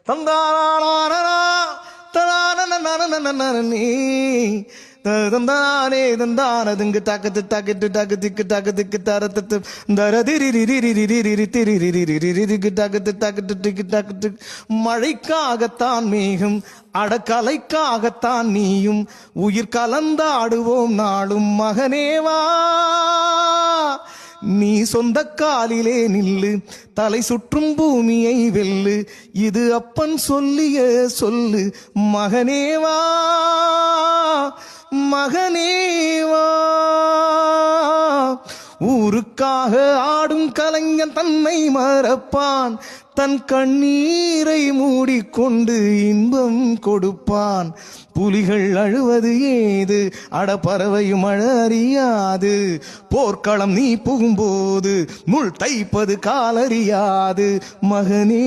தந்தானா நீ தந்தானே தந்தானதுங்கு டக்கு டக்கு டக்கு திக்கு டக்கு திக்கு தரத்து டக்கு மழைக்காகத்தான் மேகம் அடக்கலைக்காகத்தான் நீயும் உயிர் கலந்தாடுவோம் நாளும் மகனேவா நீ சொந்த காலிலே நில்லு தலை சுற்றும் பூமியை வெல்லு இது அப்பன் சொல்லிய சொல்லு மகனேவா மகனேவா ஊருக்காக ஆடும் கலைஞன் தன்னை மறப்பான் தன் கண்ணீரை மூடிக்கொண்டு இன்பம் கொடுப்பான் புலிகள் அழுவது ஏது அடப்பறவையும் அழ அறியாது போர்க்களம் நீ புகும்போது முள் தைப்பது காலறியாது மகனே